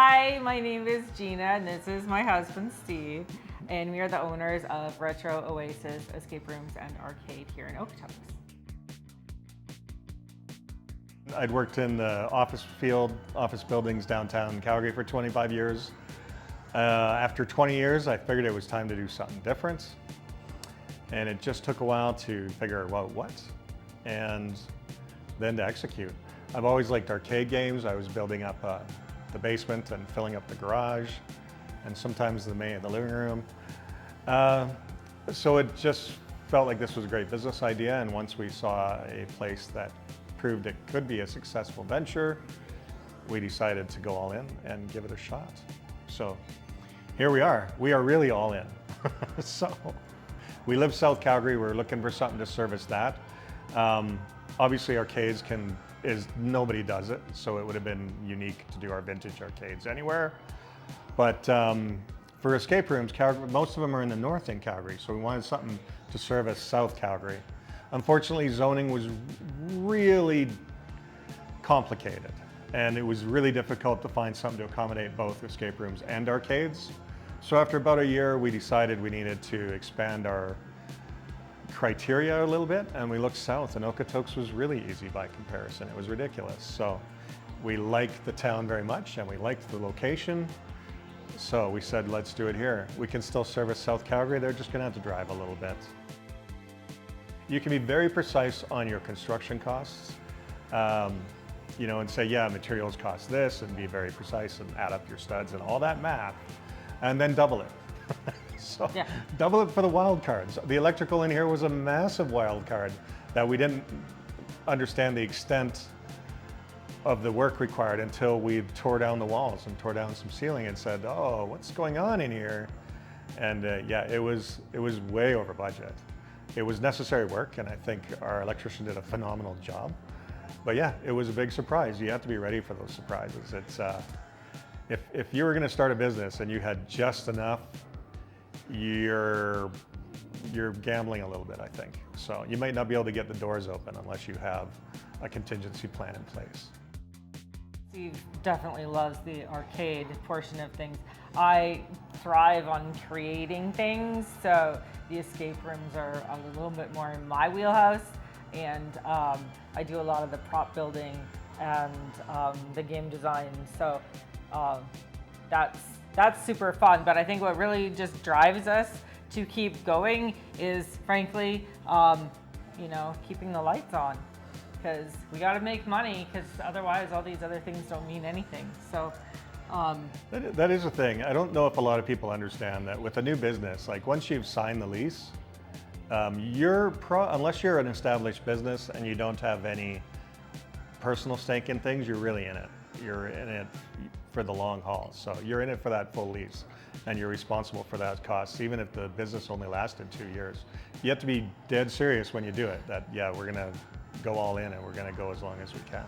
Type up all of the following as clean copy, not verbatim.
Hi, my name is Gina, and this is my husband, Steve, and we are the owners of Retro Oasis Escape Rooms and Arcade here in Okotoks. I'd worked in the office buildings downtown Calgary for 25 years. After 20 years, I figured it was time to do something different. And it just took a while to figure out what, and then to execute. I've always liked arcade games. I was building up the basement and filling up the garage, and sometimes the living room. So it just felt like this was a great business idea, and once we saw a place that proved it could be a successful venture, we decided to go all in and give it a shot. So here we are. We are really all in. So we live South Calgary. We're looking for something to service that. Obviously arcades nobody does it, so it would have been unique to do our vintage arcades anywhere. But for escape rooms, most of them are in the north in Calgary, so we wanted something to service South Calgary. Unfortunately, zoning was really complicated, and it was really difficult to find something to accommodate both escape rooms and arcades. So after about a year, we decided we needed to expand our criteria a little bit, and we looked south, and Okotoks was really easy by comparison. It was ridiculous. So we liked the town very much, and we liked the location. So we said, let's do it here. We can still service South Calgary. They're just gonna have to drive a little bit. You can be very precise on your construction costs, and say, yeah, materials cost this, and be very precise and add up your studs and all that math, and then double it. So yeah. Double it for the wild cards. The electrical in here was a massive wild card that we didn't understand the extent of the work required until we tore down the walls and tore down some ceiling and said, oh, what's going on in here? And yeah, it was way over budget. It was necessary work, and I think our electrician did a phenomenal job. But yeah, it was a big surprise. You have to be ready for those surprises. It's if you were going to start a business and you had just enough, you're gambling a little bit, I think. So you might not be able to get the doors open unless you have a contingency plan in place. Steve definitely loves the arcade portion of things. I thrive on creating things, so the escape rooms are a little bit more in my wheelhouse, and I do a lot of the prop building and the game design, so that's super fun. But I think what really just drives us to keep going is, frankly, keeping the lights on, because we got to make money, because otherwise all these other things don't mean anything. So that is a thing. I don't know if a lot of people understand that with a new business, like once you've signed the lease, unless you're an established business and you don't have any personal stake in things, you're really in it. You're in it for the long haul. So you're in it for that full lease, and you're responsible for that cost, even if the business only lasted 2 years. You have to be dead serious when you do it, that yeah, we're gonna go all in, and we're gonna go as long as we can.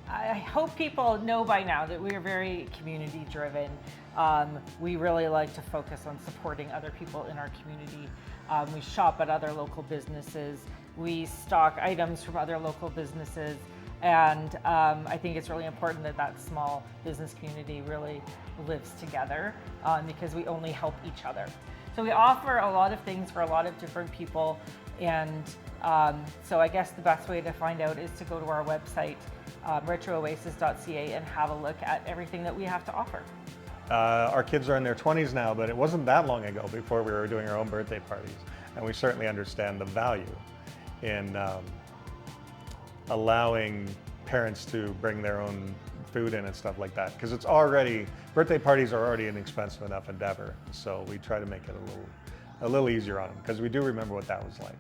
I hope people know by now that we are very community driven. We really like to focus on supporting other people in our community. We shop at other local businesses. We stock items from other local businesses. And I think it's really important that that small business community really lives together, because we only help each other. So we offer a lot of things for a lot of different people. And so I guess the best way to find out is to go to our website, retrooasis.ca, and have a look at everything that we have to offer. Our kids are in their 20s now, but it wasn't that long ago before we were doing our own birthday parties. And we certainly understand the value in allowing parents to bring their own food in and stuff like that, because birthday parties are already an expensive enough endeavor. So we try to make it a little easier on them, because we do remember what that was like.